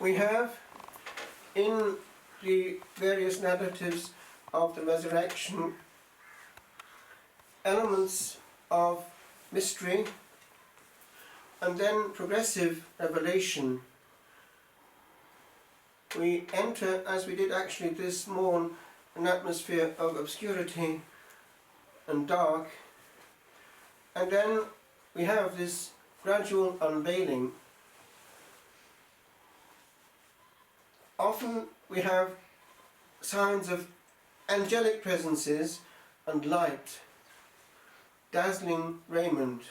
we have in the various narratives of the resurrection elements of mystery and then progressive revelation. We enter, as we did actually this morn, an atmosphere of obscurity and dark, and then we have this gradual unveiling. Often we have signs of angelic presences and light, dazzling raiment.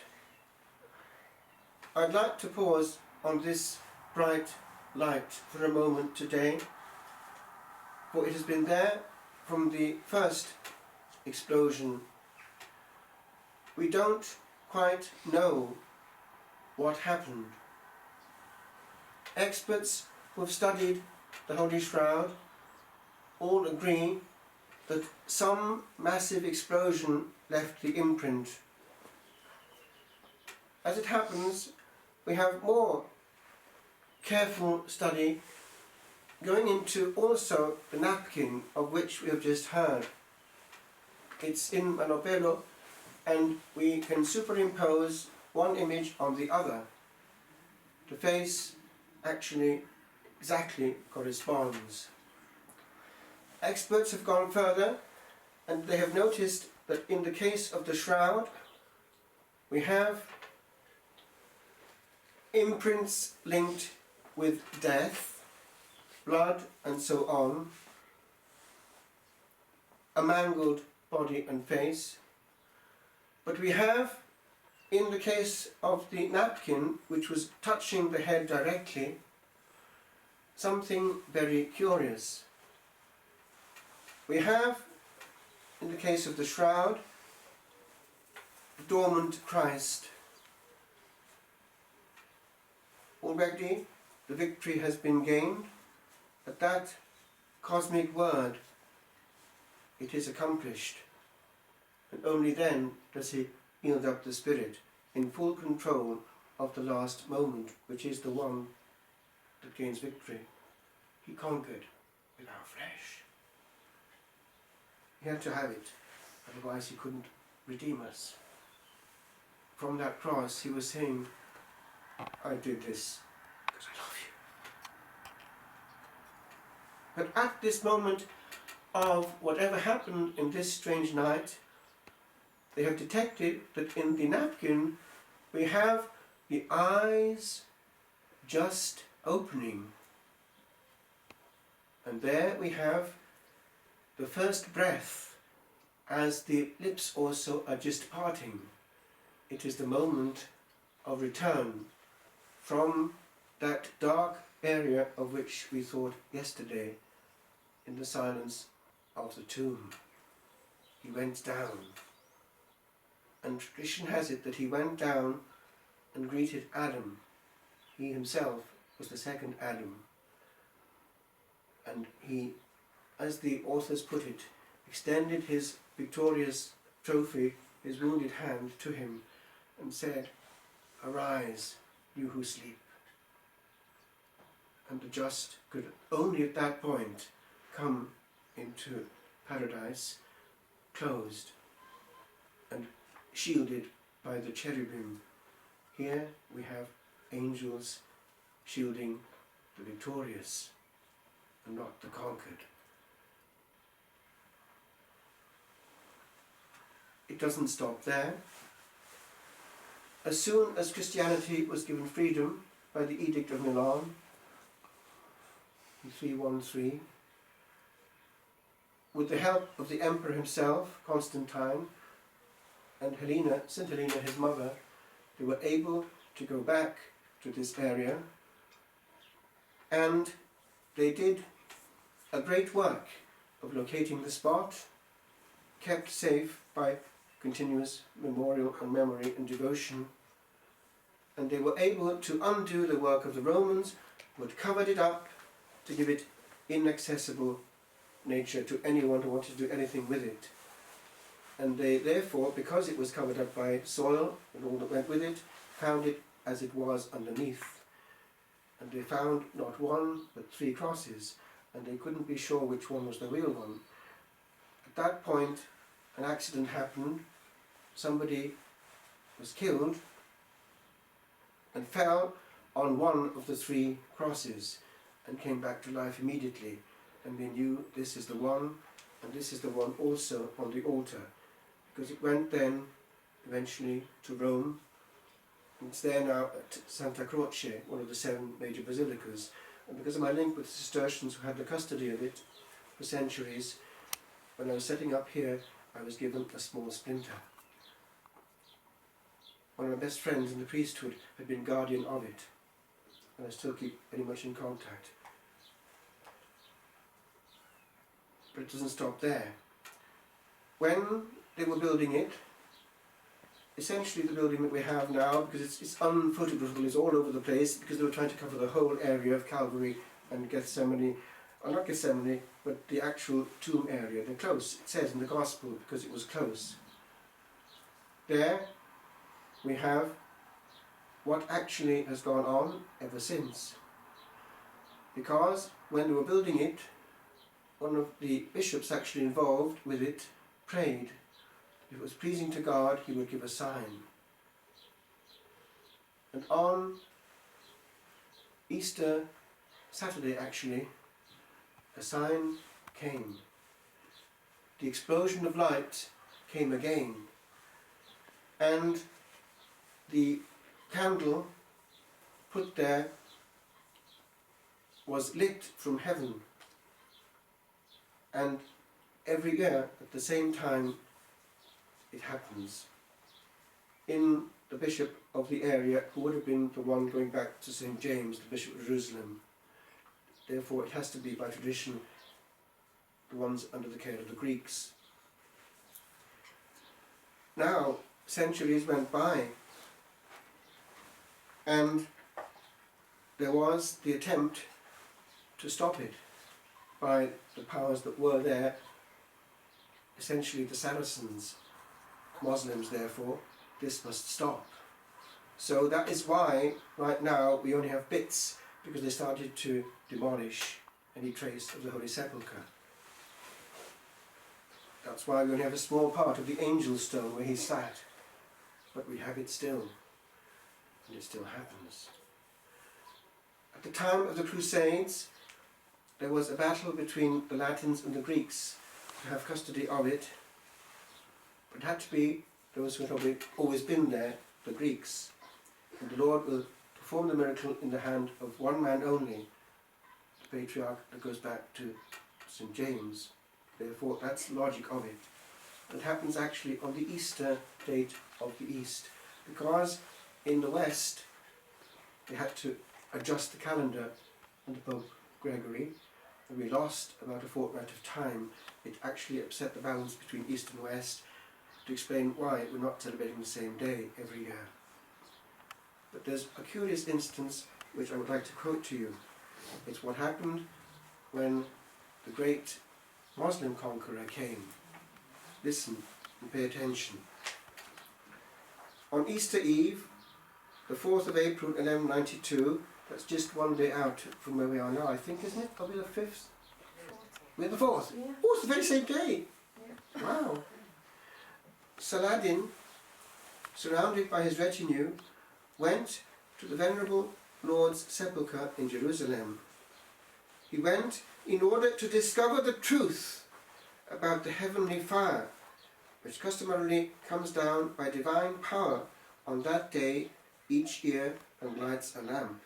I'd like to pause on this bright light for a moment today, for it has been there from the first explosion. We don't quite know what happened. Experts who have studied the Holy Shroud all agree that some massive explosion left the imprint. As it happens, we have more careful study going into also the napkin of which we have just heard. It's in Manobello, and we can superimpose one image on the other. The face actually exactly corresponds. Experts have gone further, and they have noticed that in the case of the shroud we have imprints linked with death, blood and so on, a mangled body and face. But we have, in the case of the napkin, which was touching the head directly, something very curious. We have, in the case of the shroud, the dormant Christ. Already the victory has been gained. At that cosmic word, it is accomplished. And only then does he yield up the spirit in full control of the last moment, which is the one that gains victory. He conquered with our flesh. He had to have it, otherwise he couldn't redeem us. From that cross he was saying, I did this because I love you. But at this moment of whatever happened in this strange night, they have detected that in the napkin we have the eyes just opening. And there we have the first breath, as the lips also are just parting. It is the moment of return from that dark area of which we thought yesterday in the silence of the tomb. He went down. And tradition has it that he went down and greeted Adam. He himself was the second Adam. And he, as the authors put it, extended his victorious trophy, his wounded hand, to him and said, arise, you who sleep. And the just could only at that point come into paradise, closed and shielded by the cherubim. Here we have angels shielding the victorious and not the conquered. It doesn't stop there. As soon as Christianity was given freedom by the Edict of Milan in 313, with the help of the emperor himself, Constantine, and Helena, St. Helena, his mother, they were able to go back to this area, and they did a great work of locating the spot, kept safe by continuous memorial and memory and devotion, and they were able to undo the work of the Romans, who had covered it up to give it inaccessible nature to anyone who wanted to do anything with it. And they therefore, because it was covered up by soil and all that went with it, found it as it was underneath. and they found not one but 3 crosses, and they couldn't be sure which one was the real one. At that point, an accident happened. Somebody was killed and fell on one of the 3 crosses and came back to life immediately, and they knew this is the one, and this is the one also on the altar, because it went then eventually to Rome. It's there now at Santa Croce, one of the 7 major basilicas, and because of my link with the Cistercians who had the custody of it for centuries, when I was setting up here, I was given a small splinter. One of my best friends in the priesthood had been guardian of it, and I still keep very much in contact. But it doesn't stop there. When they were building it, essentially the building that we have now, because it's unphotographable, is all over the place, because they were trying to cover the whole area of Calvary and Gethsemane, or not Gethsemane, but the actual tomb area. They're close, it says in the Gospel, because it was close. There we have what actually has gone on ever since. Because when they were building it, one of the bishops actually involved with it prayed. If it was pleasing to God, he would give a sign. And on Easter Saturday, actually, a sign came. The explosion of light came again. And the candle put there was lit from heaven. And every year, at the same time, it happens. In the bishop of the area, who would have been the one going back to St. James, the bishop of Jerusalem. Therefore, it has to be, by tradition, the ones under the care of the Greeks. Now, centuries went by, and there was the attempt to stop it by the powers that were there, essentially the Saracens, Muslims. Therefore, this must stop. So that is why right now we only have bits, because they started to demolish any trace of the Holy Sepulchre. That's why we only have a small part of the angel stone where he sat, but we have it still, and it still happens. At the time of the Crusades, there was a battle between the Latins and the Greeks to have custody of it, but it had to be those who had always been there, the Greeks. And the Lord will perform the miracle in the hand of one man only, the patriarch that goes back to St. James. Therefore, that's the logic of it. It happens actually on the Easter date of the East, because in the West they had to adjust the calendar under Pope Gregory, and we lost about a fortnight of time. It actually upset the balance between East and West, to explain why we're not celebrating the same day every year. But there's a curious instance which I would like to quote to you. It's what happened when the great Muslim conqueror came. Listen and pay attention. On Easter Eve, the 4th of April 1192, that's just one day out from where we are now, I think, isn't it? Probably the 5th? We're the 4th? Yeah. Oh, it's the very same day! Yeah. Wow! Saladin, surrounded by his retinue, went to the venerable Lord's sepulchre in Jerusalem. He went in order to discover the truth about the heavenly fire, which customarily comes down by divine power on that day each year and lights a lamp.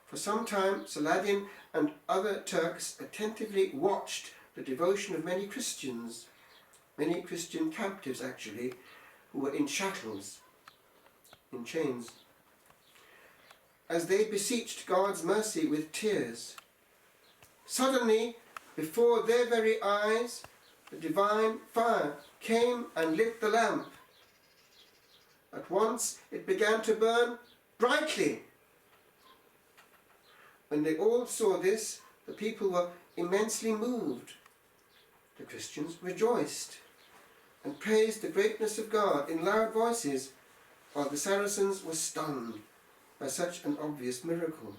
For some time, Saladin and other Turks attentively watched the devotion of many Christian captives actually, who were in shackles, in chains, as they beseeched God's mercy with tears. Suddenly, before their very eyes, the divine fire came and lit the lamp. At once it began to burn brightly. When they all saw this, the people were immensely moved. The Christians rejoiced and praised the greatness of God in loud voices, while the Saracens were stunned by such an obvious miracle,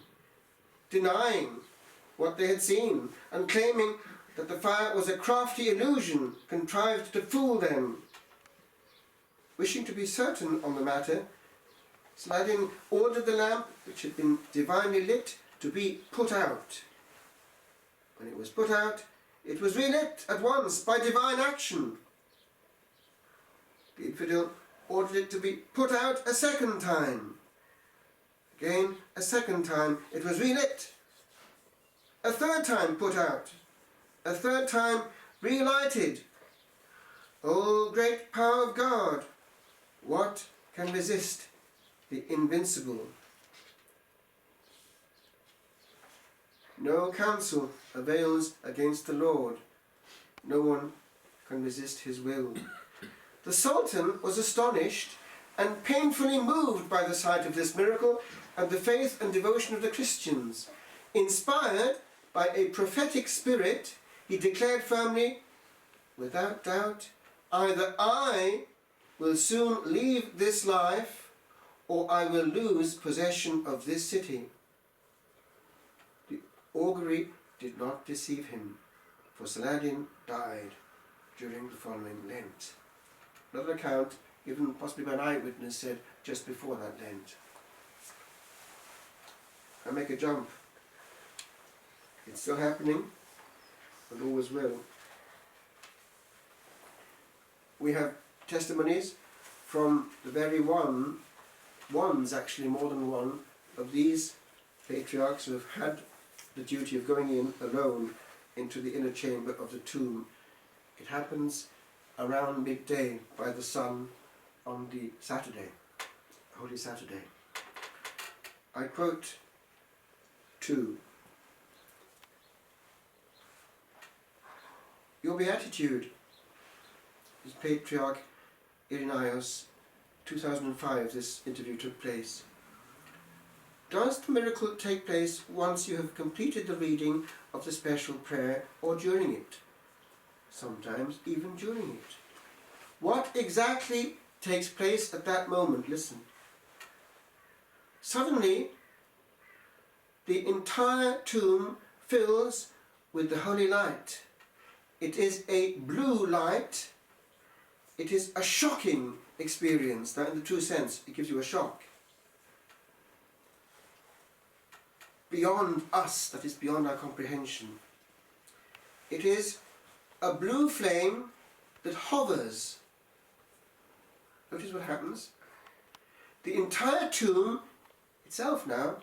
denying what they had seen and claiming that the fire was a crafty illusion contrived to fool them. Wishing to be certain on the matter, Saladin ordered the lamp, which had been divinely lit, to be put out. When it was put out, it was relit at once by divine action. The infidel ordered it to be put out a second time. Again, a second time, it was relit. A third time put out. A third time relighted. O great power of God, what can resist the invincible? No counsel avails against the Lord. No one can resist his will. The Sultan was astonished and painfully moved by the sight of this miracle and the faith and devotion of the Christians. Inspired by a prophetic spirit, he declared firmly, without doubt, either I will soon leave this life or I will lose possession of this city. The augury did not deceive him, for Saladin died during the following Lent. Another account, given possibly by an eyewitness, said just before that Lent. I make a jump. It's still happening, and always will. We have testimonies from the very ones actually more than one, of these patriarchs who have had the duty of going in alone into the inner chamber of the tomb. It happens around midday by the sun on the Saturday, Holy Saturday. I quote 2. Your Beatitude is Patriarch Irenaeus, 2005 this interview took place. Does the miracle take place once you have completed the reading of the special prayer or during it? Sometimes even during it. What exactly takes place at that moment? Listen. Suddenly, the entire tomb fills with the holy light. It is a blue light. It is a shocking experience, that in the true sense, it gives you a shock. Beyond us, that is beyond our comprehension. It is a blue flame that hovers. Notice what happens. The entire tomb itself now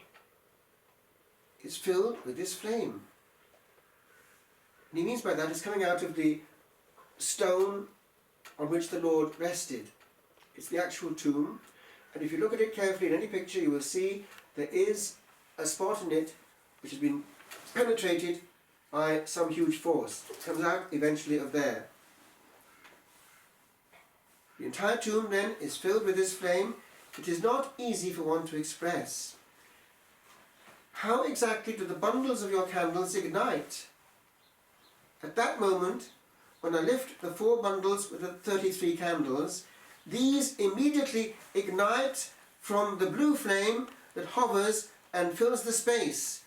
is filled with this flame. And he means by that it's coming out of the stone on which the Lord rested. It's the actual tomb. And if you look at it carefully in any picture, you will see there is a spot in it which has been penetrated by some huge force. It comes out eventually of there. The entire tomb then is filled with this flame. It is not easy for one to express. How exactly do the bundles of your candles ignite? At that moment, when I lift the 4 bundles with the 33 candles, these immediately ignite from the blue flame that hovers and fills the space,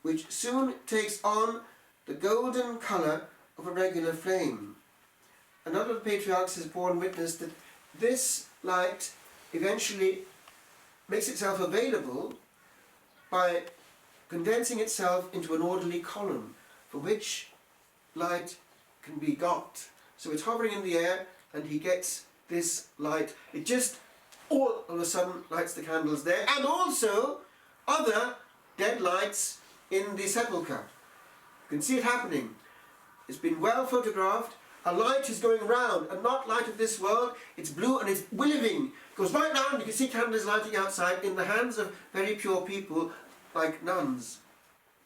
which soon takes on the golden colour of a regular flame. Another of the patriarchs has borne witness that this light eventually makes itself available by condensing itself into an orderly column, for which light can be got. So it's hovering in the air and he gets this light. It just all of a sudden lights the candles there, and also other dead lights in the sepulchre. You can see it happening. It's been well photographed. A light is going round, and not light of this world. It's blue and it's living. It goes right round. You can see candles lighting outside in the hands of very pure people like nuns,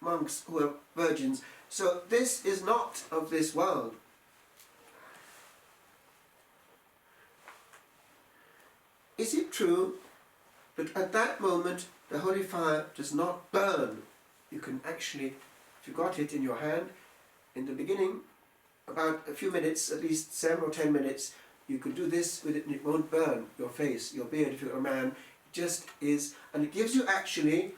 monks who are virgins. So this is not of this world. Is it true that at that moment the holy fire does not burn? You can actually, if you got it in your hand, in the beginning, about a few minutes, at least 7 or 10 minutes, you can do this with it and it won't burn your face, your beard if you're a man. just is, and it gives you actually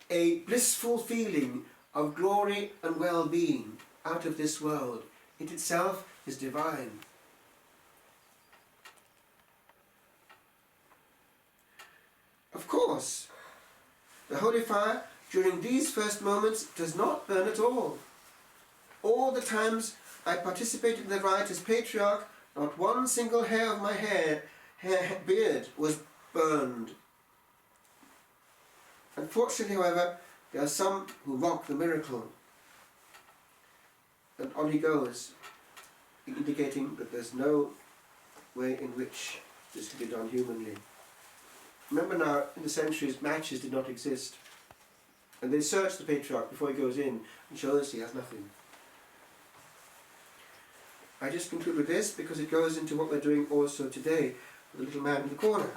a blissful feeling of glory and well-being out of this world. It itself is divine. Of course, the holy fire during these first moments does not burn at all. All the times I participated in the rite as patriarch, not one single hair of my beard was burned. Unfortunately, however, there are some who mock the miracle. And on he goes, indicating that there's no way in which this can be done humanly. Remember now, in the centuries, matches did not exist. And they search the patriarch before he goes in and shows he has nothing. I just conclude with this because it goes into what we're doing also today with the little man in the corner.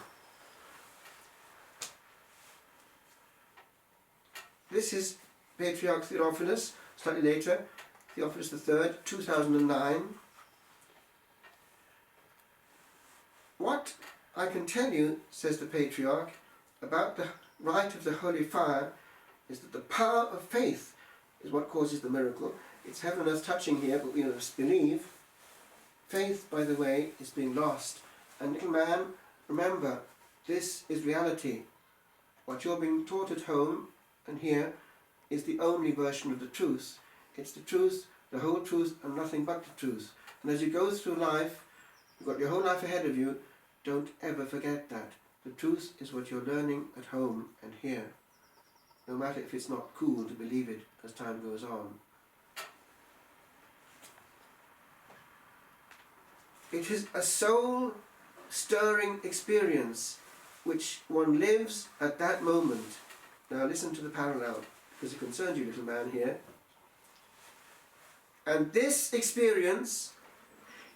This is Patriarch Theophilus, slightly later, Theophilus III, 2009. What I can tell you, says the Patriarch, about the rite of the holy fire is that the power of faith is what causes the miracle. It's heaven and earth touching here, but we must believe. Faith, by the way, is being lost. And little man, remember, this is reality. What you're being taught at home and here is the only version of the truth. It's the truth, the whole truth, and nothing but the truth. And as you go through life, you've got your whole life ahead of you, don't ever forget that. The truth is what you're learning at home and here, no matter if it's not cool to believe it as time goes on. It is a soul-stirring experience which one lives at that moment. Now listen to the parallel, because it concerns you, little man, here. And this experience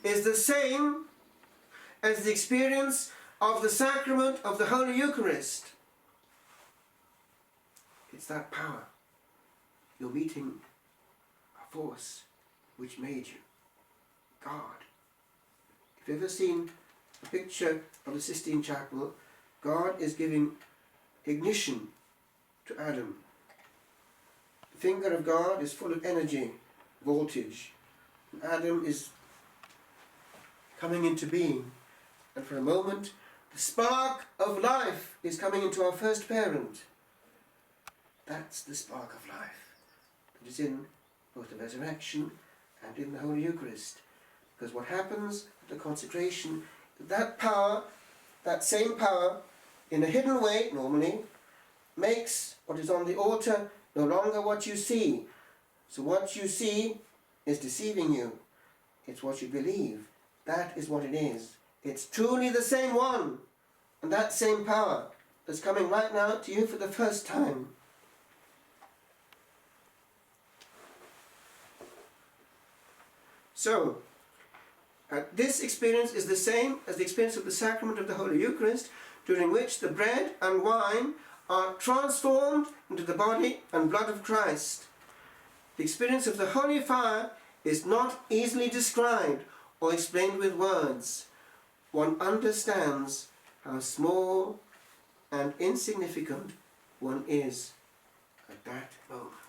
is the same as the experience of the sacrament of the Holy Eucharist. It's that power. You're meeting a force which made you, God. If you've ever seen a picture of the Sistine Chapel, God is giving ignition to Adam. The finger of God is full of energy, voltage. And Adam is coming into being. And for a moment, the spark of life is coming into our first parent. That's the spark of life that is in both the resurrection and in the Holy Eucharist. Because what happens at the consecration, that power, that same power, in a hidden way, normally, makes what is on the altar no longer what you see. So what you see is deceiving you. It's what you believe. That is what it is. It's truly the same one, and that same power that's coming right now to you for the first time. So, this experience is the same as the experience of the sacrament of the Holy Eucharist, during which the bread and wine are transformed into the body and blood of Christ. The experience of the holy fire is not easily described or explained with words. One understands how small and insignificant one is at that moment.